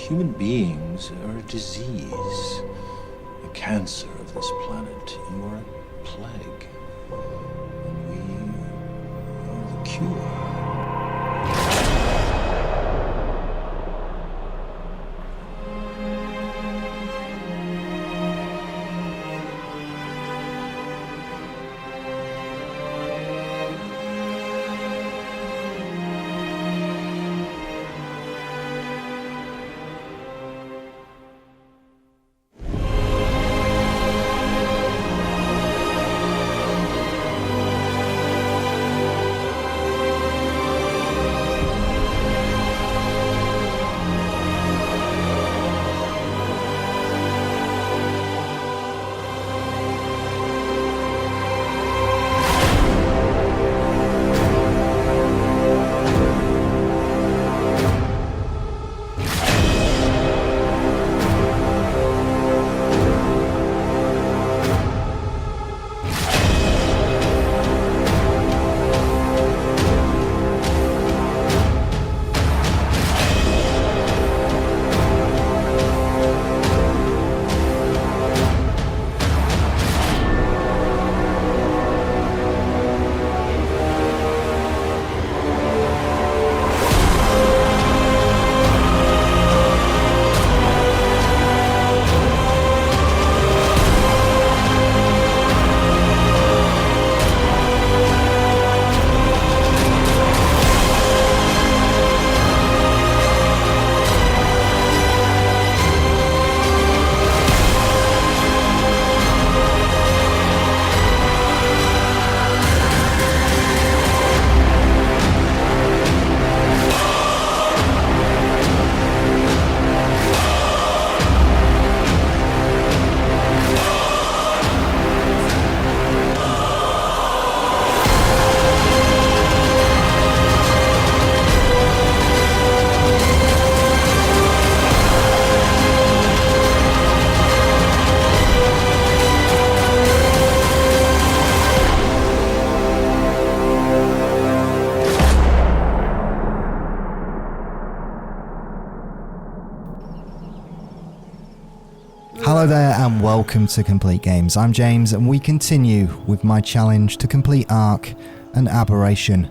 Human beings are a disease, a cancer of this planet. You are a plague, and we are the cure. Hello there and welcome to Complete Games. I'm James and we continue with my challenge to complete Ark and Aberration.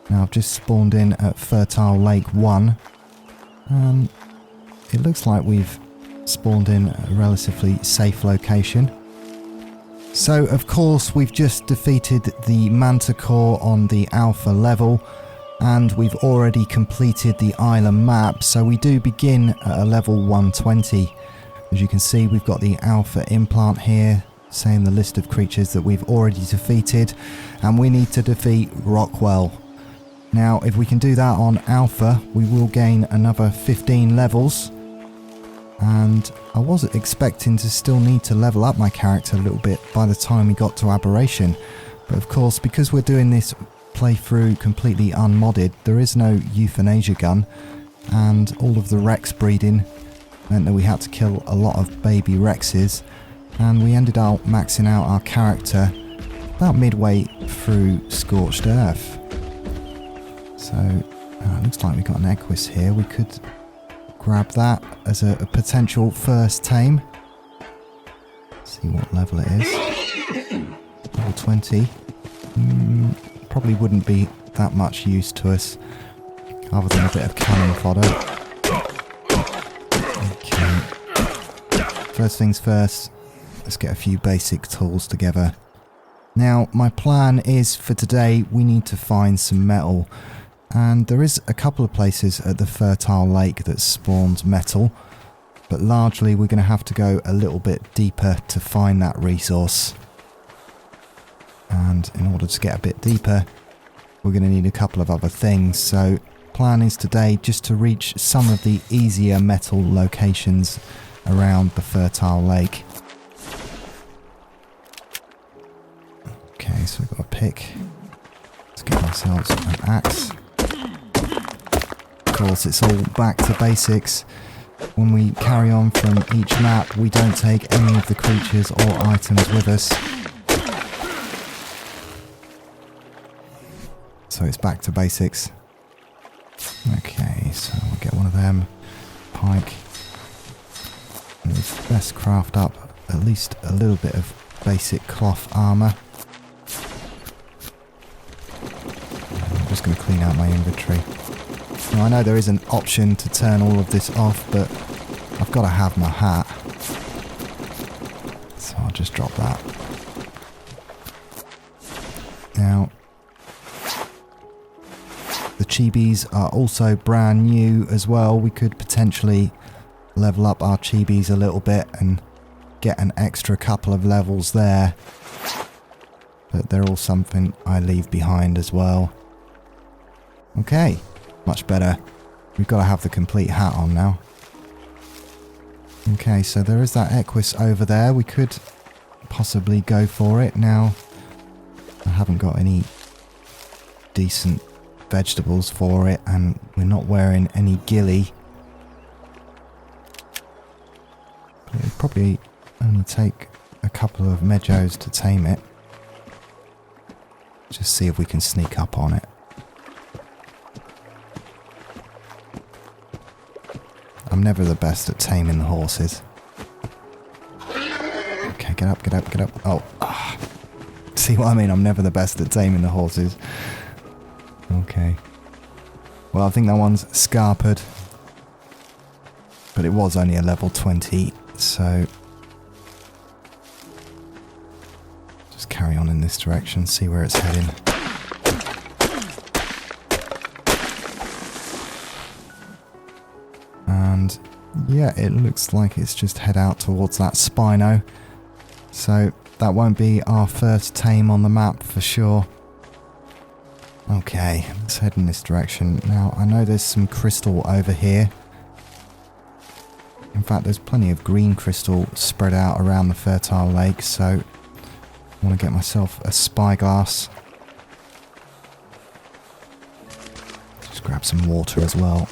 Now I've just spawned in at Fertile Lake 1 and it looks like we've spawned in a relatively safe location. So of course we've just defeated the Manticore on the Alpha level and we've already completed the island map, so we do begin at a level 120. As you can see, we've got the Alpha implant here saying the list of creatures that we've already defeated, and we need to defeat Rockwell. Now if we can do that on Alpha, we will gain another 15 levels, and I wasn't expecting to still need to level up my character a little bit by the time we got to Aberration, but of course because we're doing this playthrough completely unmodded, there is no euthanasia gun, and all of the Rex breeding meant that we had to kill a lot of baby Rexes, and we ended up maxing out our character about midway through Scorched Earth. So it looks like we got an Equus here. We could grab that as a potential first tame. See what level it is. Level 20. Probably wouldn't be that much use to us other than a bit of cannon fodder. First things first, let's get a few basic tools together. Now, my plan is for today, we need to find some metal. And there is a couple of places at the Fertile Lake that spawns metal. But largely, we're going to have to go a little bit deeper to find that resource. And in order to get a bit deeper, we're going to need a couple of other things. So, plan is today just to reach some of the easier metal locations around the Fertile Lake. Okay, so we've got a pick. Let's get ourselves an axe. Of course, it's all back to basics. When we carry on from each map, we don't take any of the creatures or items with us. So it's back to basics. Okay, so we'll get one of them. pike. And it's best craft up at least a little bit of basic cloth armour. I'm just going to clean out my inventory. Now I know there is an option to turn all of this off, but I've got to have my hat. So I'll just drop that. Now, the chibis are also brand new as well. We could potentially level up our chibis a little bit and get an extra couple of levels there. But they're all something I leave behind as well. Okay, much better. We've got to have the complete hat on now. Okay, so there is that Equus over there. We could possibly go for it. Now, I haven't got any decent vegetables for it, and we're not wearing any ghillie. It would probably only take a couple of medjos to tame it. Just see if we can sneak up on it. I'm never the best at taming the horses. Okay, get up, get up, get up. Oh, see what I mean? I'm never the best at taming the horses. Okay. Well, I think that one's scarpered. But it was only a level 20, so... just carry on in this direction, see where it's heading. And yeah, it looks like it's just head out towards that Spino. So that won't be our first tame on the map for sure. Okay, let's head in this direction. Now, I know there's some crystal over here. In fact, there's plenty of green crystal spread out around the fertile lake, so I want to get myself a spyglass. Just grab some water as well.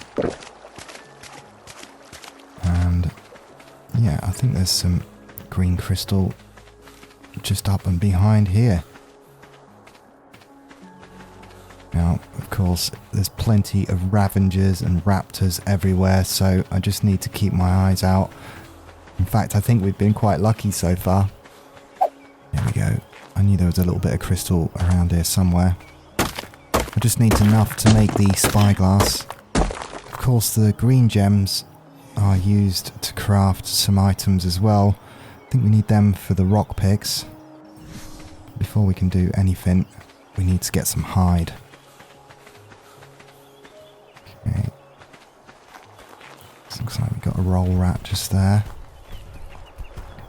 And yeah, I think there's some green crystal just up and behind here. Now, of course, there's plenty of Ravengers and Raptors everywhere, so I just need to keep my eyes out. In fact, I think we've been quite lucky so far. There we go. I knew there was a little bit of crystal around here somewhere. I just need enough to make the spyglass. Of course, the green gems are used to craft some items as well. I think we need them for the rock picks. Before we can do anything, we need to get some hide. Okay. Looks like we've got a roll rat just there.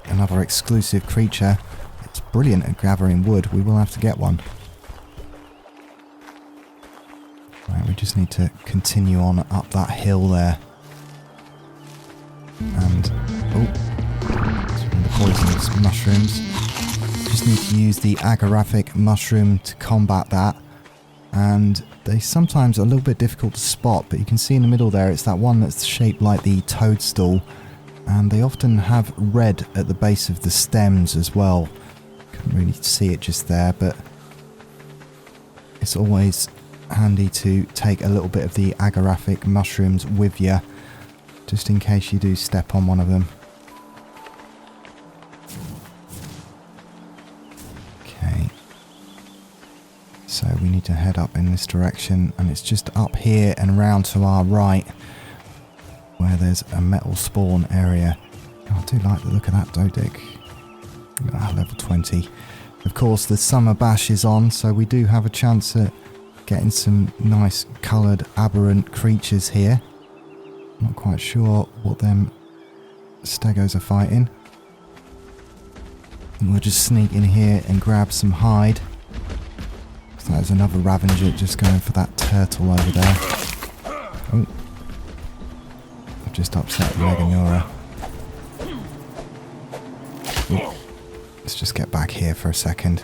Another exclusive creature. It's brilliant at gathering wood. We will have to get one. Right, we just need to continue on up that hill there. And, oh, some of the poisonous mushrooms. Just need to use the agoraphic mushroom to combat that. And they sometimes are a little bit difficult to spot, but you can see in the middle there, it's that one that's shaped like the toadstool. And they often have red at the base of the stems as well. Couldn't really see it just there, but it's always handy to take a little bit of the agoraphic mushrooms with you, just in case you do step on one of them. Okay. So we need to head up in this direction, and it's just up here and round to our right where there's a metal spawn area. Oh, I do like the look of that Dodik. Level 20. Of course, the summer bash is on, so we do have a chance at getting some nice coloured aberrant creatures here. Not quite sure what them stegos are fighting. And we'll just sneak in here and grab some hide. So there's another Ravenger just going for that turtle over there. Oh. I've just upset Meganura. Let's just get back here for a second.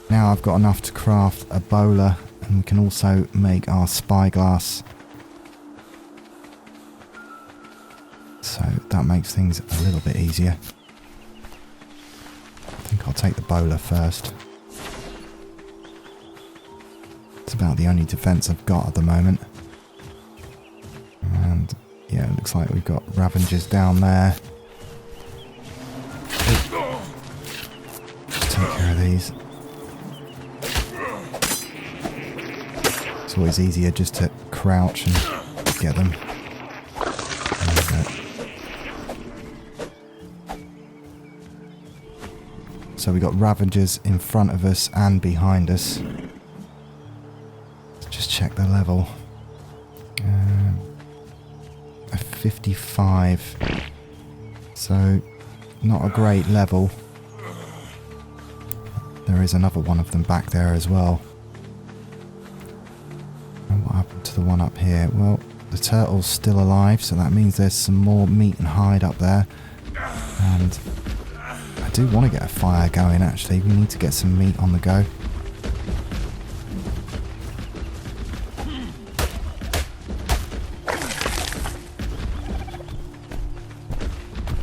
Now I've got enough to craft a bowler, and we can also make our spyglass. So that makes things a little bit easier. I think I'll take the bowler first. It's about the only defense I've got at the moment. And yeah, it looks like we've got Ravengers down there. Just take care of these. It's always easier just to crouch and get them. So we got Ravengers in front of us and behind us. Let's just check the level. A 55. So not a great level. There is another one of them back there as well. And what happened to the one up here? Well, the turtle's still alive, so that means there's some more meat and hide up there. And I do want to get a fire going, actually. We need to get some meat on the go.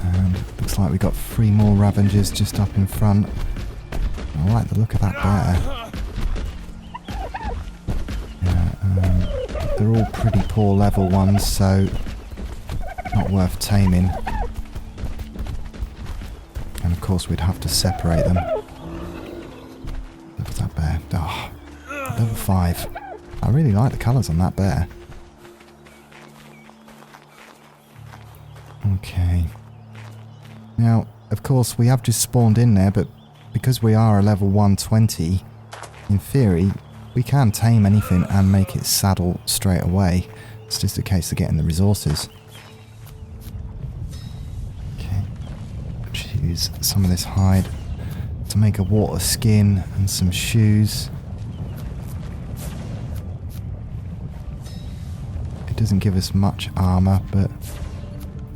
And looks like we got 3 more Ravengers just up in front. I like the look of that bear. Yeah, they're all pretty poor level ones, so not worth taming. And of course we'd have to separate them. Look at that bear. Oh, level 5. I really like the colours on that bear. Okay. Now, of course, we have just spawned in there, but because we are a level 120, in theory, we can tame anything and make it saddle straight away. It's just a case of getting the resources. Okay. Let's use some of this hide to make a water skin and some shoes. It doesn't give us much armour, but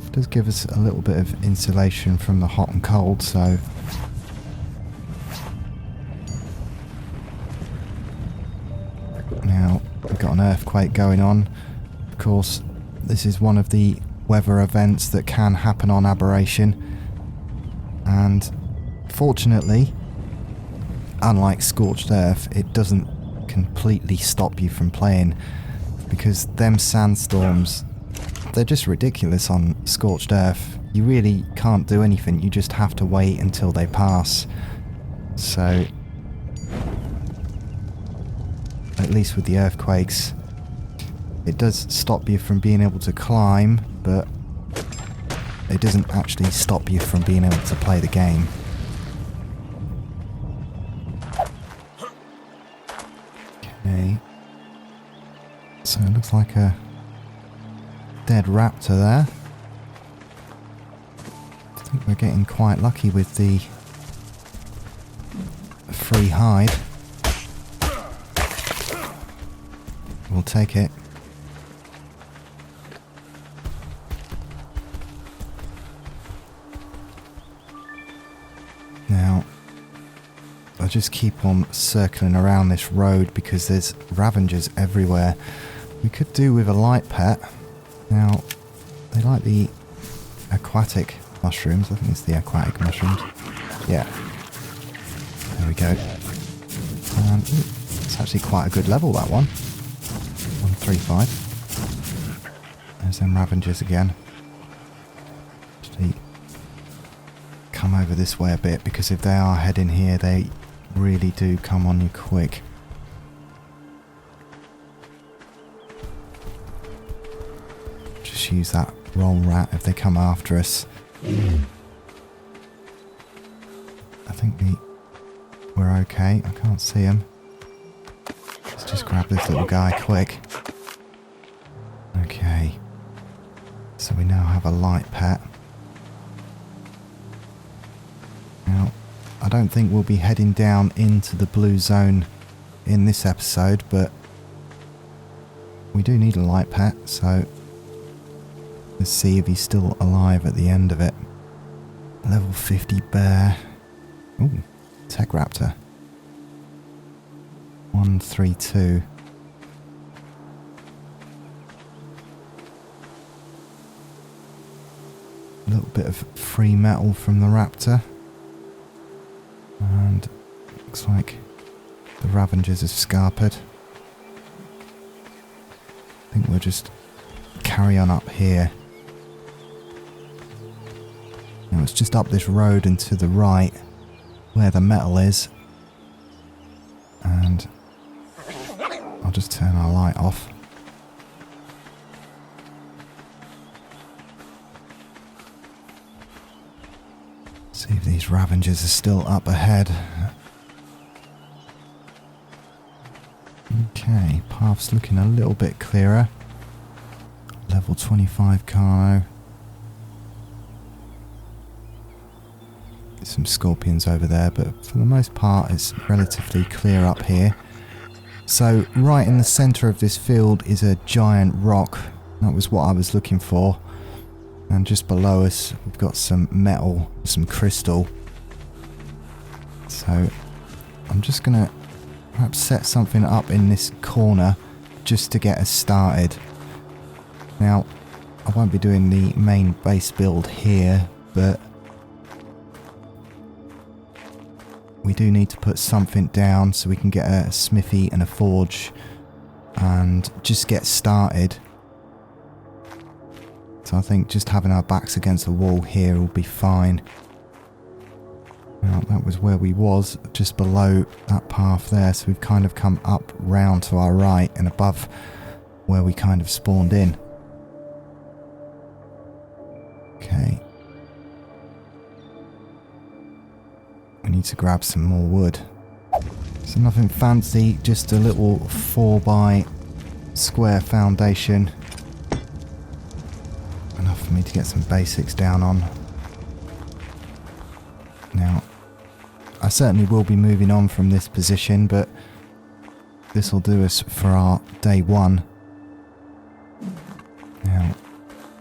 it does give us a little bit of insulation from the hot and cold, so now we've got an earthquake going on. Of course, this is one of the weather events that can happen on Aberration, and fortunately, unlike Scorched Earth, it doesn't completely stop you from playing, because them sandstorms, they're just ridiculous on Scorched Earth. You really can't do anything, you just have to wait until they pass. So at least with the earthquakes, it does stop you from being able to climb, but it doesn't actually stop you from being able to play the game. Okay. So it looks like a dead raptor there. I think we're getting quite lucky with the free hide. We'll take it. Now, I'll just keep on circling around this road because there's Ravengers everywhere. We could do with a light pet. Now, they like the aquatic mushrooms. I think it's the aquatic mushrooms. Yeah. There we go. It's actually quite a good level, that one. 135. There's them Ravengers again. Actually, come over this way a bit, because if they are heading here, they really do come on you quick. Just use that roll rat if they come after us. I think we're okay. I can't see him. Let's just grab this little guy quick. Okay. So we now have a light pet. Now, I don't think we'll be heading down into the blue zone in this episode, but we do need a light pet, so let's see if he's still alive at the end of it. Level 50 bear. Ooh, Tech Raptor. 132. A little bit of free metal from the raptor. And looks like the Ravengers have scarpered. I think we'll just carry on up here it's just up this road and to the right where the metal is. And I'll just turn our light off. See if these Ravengers are still up ahead. Okay, path's looking a little bit clearer. Level 25 Carno. Some scorpions over there, but for the most part it's relatively clear up here. So right in the centre of this field is a giant rock. That was what I was looking for. And just below us we've got some metal, some crystal. So I'm just going to perhaps set something up in this corner just to get us started. Now, I won't be doing the main base build here, but we do need to put something down so we can get a smithy and a forge and just get started. So I think just having our backs against the wall here will be fine. Now that was where we was, just below that path there, so we've kind of come up round to our right and above where we kind of spawned in. Okay. We need to grab some more wood. So nothing fancy, just a little 4x square foundation. Enough for me to get some basics down on. Now, I certainly will be moving on from this position, but this will do us for our day one. Now,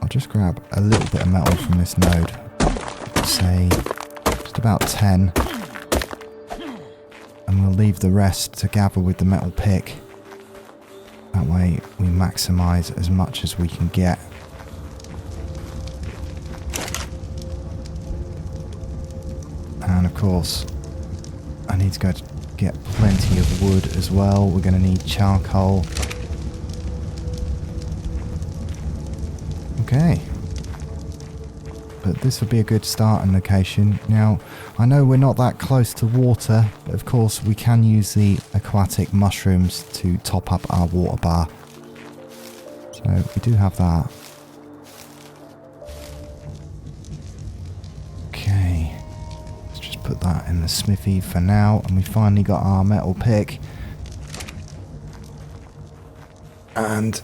I'll just grab a little bit of metal from this node. Say, just about 10. And we'll leave the rest to gather with the metal pick. That way we maximise as much as we can get. And of course, I need to go to get plenty of wood as well. We're going to need charcoal. Okay. But this would be a good starting location. Now, I know we're not that close to water, but of course we can use the aquatic mushrooms to top up our water bar. So we do have that. Okay. Let's just put that in the smithy for now, and we finally got our metal pick. And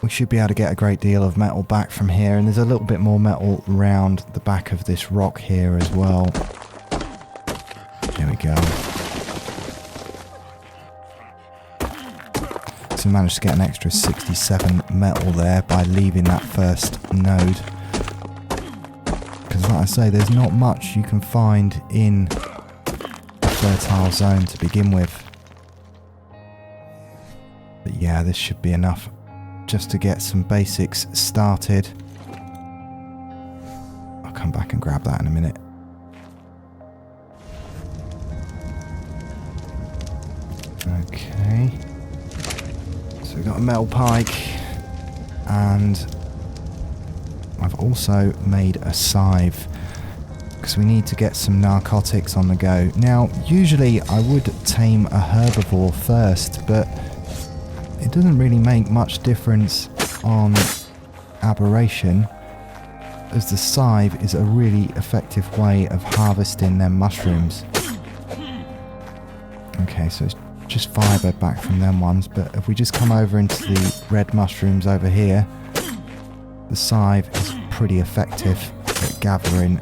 we should be able to get a great deal of metal back from here, and there's a little bit more metal around the back of this rock here as well. There we go. So we managed to get an extra 67 metal there by leaving that first node. Because like I say, there's not much you can find in the fertile zone to begin with. But yeah, this should be enough just to get some basics started. I'll come back and grab that in a minute. Okay. So we've got a metal pike, and I've also made a scythe because we need to get some narcotics on the go. Now, usually I would tame a herbivore first, but it doesn't really make much difference on Aberration, as the scythe is a really effective way of harvesting them mushrooms. Okay, so it's just fibre back from them ones, but if we just come over into the red mushrooms over here, the scythe is pretty effective at gathering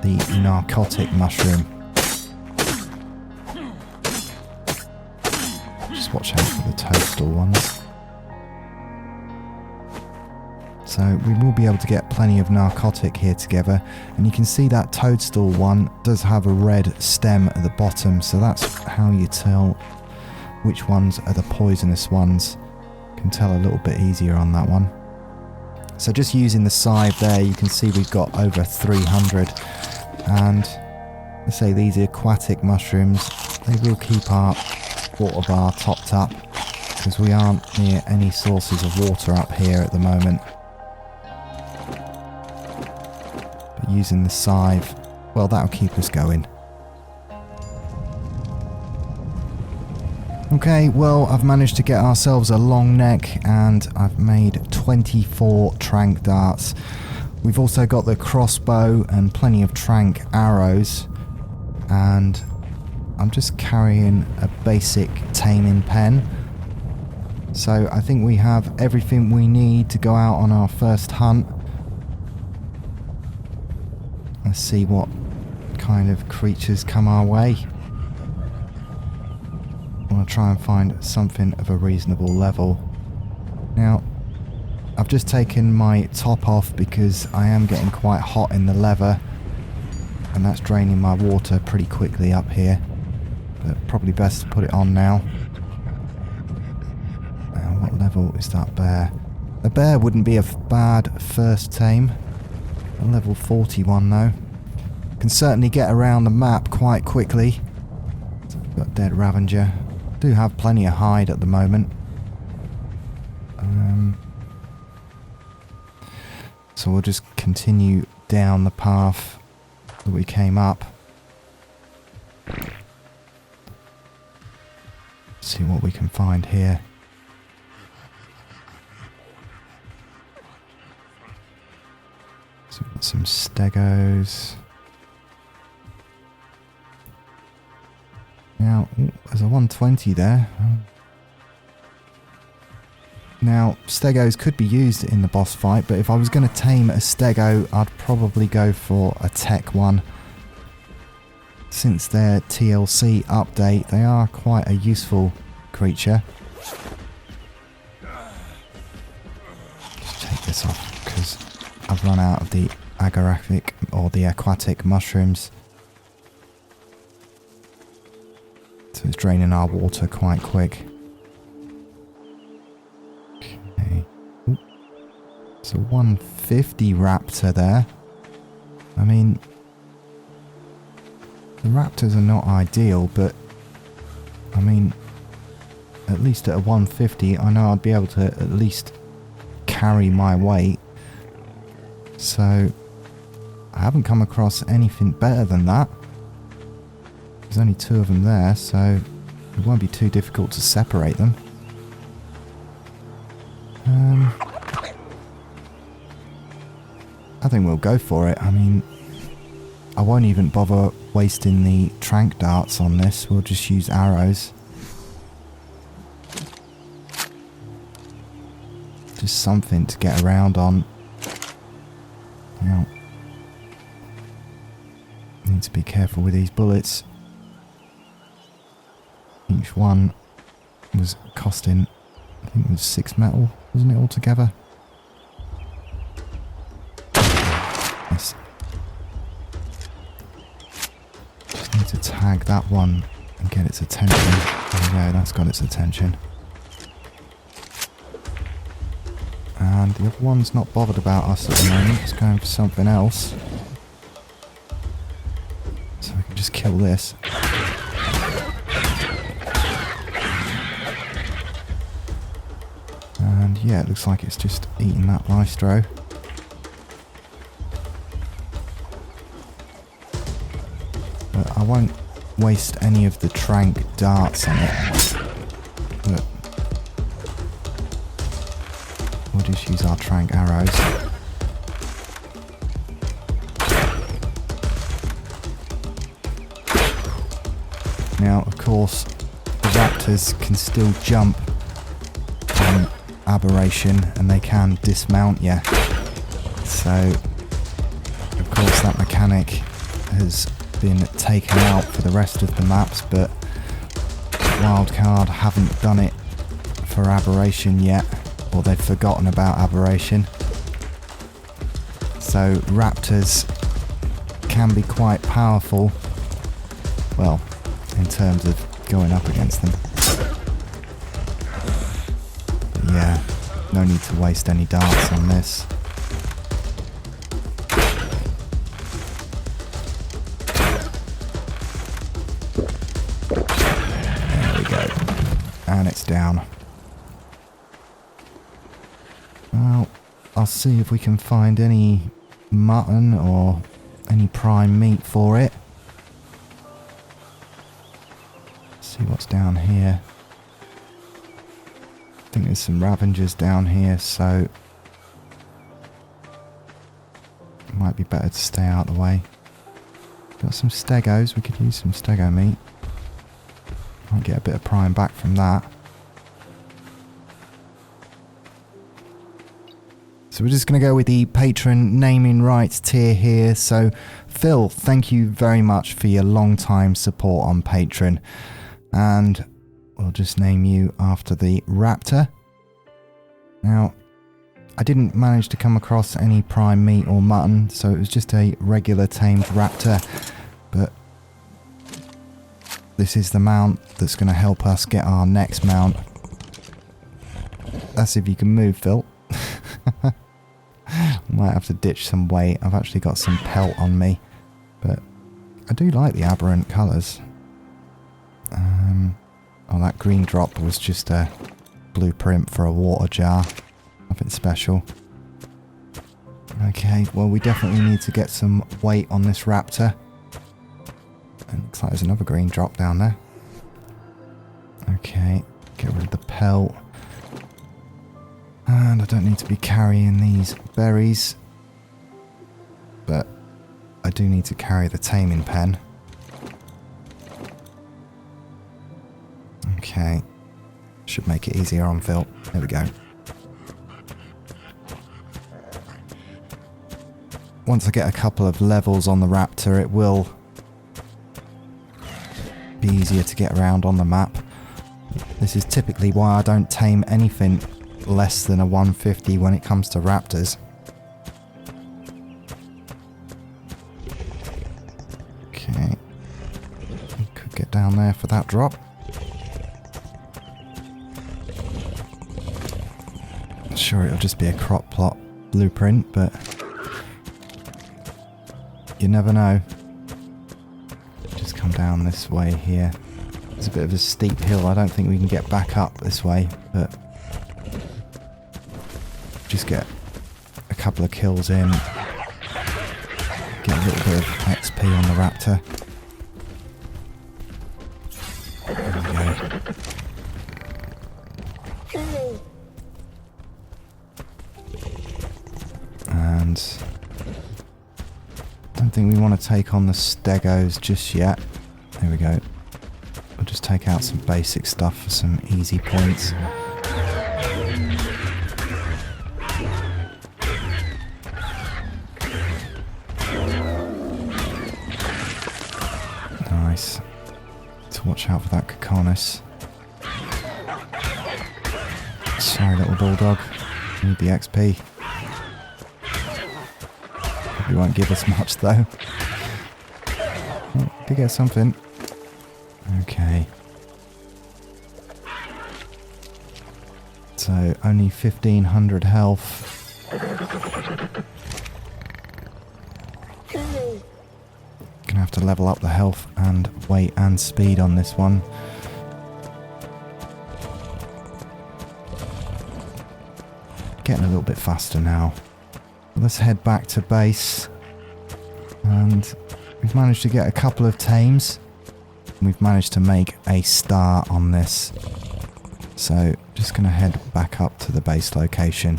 the narcotic mushroom. Watch out for the toadstool ones. So we will be able to get plenty of narcotic here together, and you can see that toadstool one does have a red stem at the bottom, so that's how you tell which ones are the poisonous ones. You can tell a little bit easier on that one. So just using the scythe there, you can see we've got over 300, and let's say these aquatic mushrooms, they will keep our water bar topped up because we aren't near any sources of water up here at the moment. using the scythe, well, that'll keep us going. Okay, well, I've managed to get ourselves a long neck and I've made 24 trank darts. We've also got the crossbow and plenty of trank arrows, and I'm just carrying a basic taming pen. So I think we have everything we need to go out on our first hunt. Let's see what kind of creatures come our way. I want to try and find something of a reasonable level. Now, I've just taken my top off because I am getting quite hot in the leather, and that's draining my water pretty quickly up here. But probably best to put it on now. Now, what level is that bear? A bear wouldn't be a bad first tame. A level 41 though. Can certainly get around the map quite quickly. So we've got dead Ravenger. Do have plenty of hide at the moment. So we'll just continue down the path that we came up. See what we can find here. So we've got some stegos. Now, ooh, there's a 120 there. Now, stegos could be used in the boss fight, but if I was going to tame a stego, I'd probably go for a tech one. Since their TLC update, they are quite a useful creature. Just take this off, because I've run out of the agoraphic, or the aquatic mushrooms. So it's draining our water quite quick. Okay. Ooh. It's a 150 raptor there. I mean, the raptors are not ideal, but I mean, at least at a 150, I know I'd be able to at least carry my weight. So I haven't come across anything better than that. There's only 2 of them there, so it won't be too difficult to separate them. I think we'll go for it. I mean, I won't even bother wasting the trank darts on this. We'll just use arrows. Just something to get around on. Now, need to be careful with these bullets. Each one was costing, I think it was 6 metal, wasn't it, altogether? Yes. Just need to tag that one and get its attention. There we go, that's got its attention. And the other one's not bothered about us at the moment, it's going for something else. So we can just kill this. And yeah, it looks like it's just eating that bistro. But I won't waste any of the trank darts on it. But we'll just use our trank arrows. Now, of course, the raptors can still jump on Aberration, and they can dismount you. So, of course, that mechanic has been taken out for the rest of the maps, but Wildcard haven't done it for Aberration yet, or they've forgotten about Aberration. So raptors can be quite powerful, well, in terms of going up against them. But yeah, no need to waste any darts on this. There we go. And it's down. Well, I'll see if we can find any mutton or any prime meat for it. Let's see what's down here. I think there's some Ravengers down here, so it might be better to stay out of the way. Got some stegos, we could use some stego meat. Might get a bit of prime back from that. So we're just going to go with the patron naming rights tier here. So Phil, thank you very much for your long time support on Patreon. And we'll just name you after the raptor. Now, I didn't manage to come across any prime meat or mutton, so it was just a regular tamed raptor. But this is the mount that's going to help us get our next mount. That's if you can move, Phil. Might have to ditch some weight. I've actually got some pelt on me, but I do like the aberrant colours. Oh, that green drop was just a blueprint for a water jar. Nothing special. Okay, well we definitely need to get some weight on this raptor. And looks like there's another green drop down there. Okay, get rid of the pelt. And I don't need to be carrying these berries. But I do need to carry the taming pen. Okay. Should make it easier on Phil. There we go. Once I get a couple of levels on the raptor, it will be easier to get around on the map. This is typically why I don't tame anything less than a 150 when it comes to raptors. Okay. You could get down there for that drop. Sure, it'll just be a crop plot blueprint, but you never know. Just come down this way here. There's a bit of a steep hill. I don't think we can get back up this way, but just get a couple of kills in. Get a little bit of XP on the raptor. There we go. And I don't think we want to take on the stegos just yet. There we go. We'll just take out some basic stuff for some easy points. Nice. To watch out for that Kokonis. Sorry, little bulldog. Need the XP. Probably won't give us much though. Oh, did get something. Okay. So only 1500 health. Gonna have to level up the health and weight and speed on this one. Getting a little bit faster now. Let's head back to base. And we've managed to get a couple of tames. We've managed to make a star on this. So just going to head back up to the base location.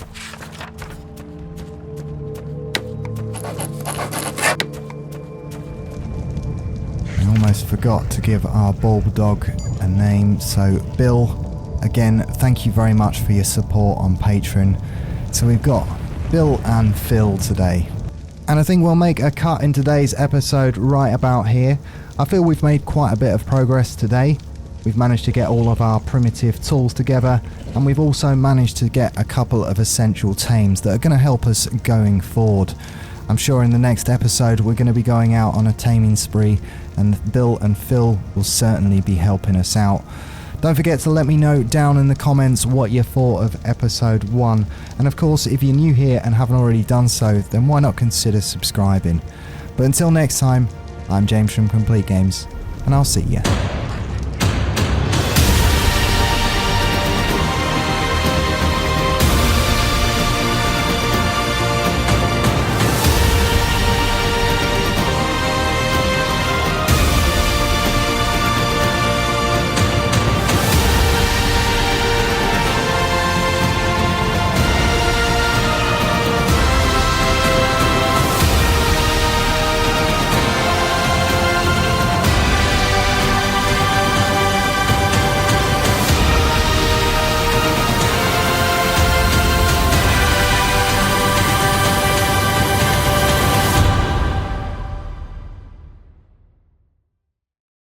I almost forgot to give our bulldog a name. So Bill, again, thank you very much for your support on Patreon. So we've got Bill and Phil today. And I think we'll make a cut in today's episode right about here. I feel we've made quite a bit of progress today. We've managed to get all of our primitive tools together, and we've also managed to get a couple of essential tames that are going to help us going forward. I'm sure in the next episode we're going to be going out on a taming spree, and Bill and Phil will certainly be helping us out. Don't forget to let me know down in the comments what you thought of episode 1. And of course, if you're new here and haven't already done so, then why not consider subscribing? But until next time, I'm James from Complete Games, and I'll see you.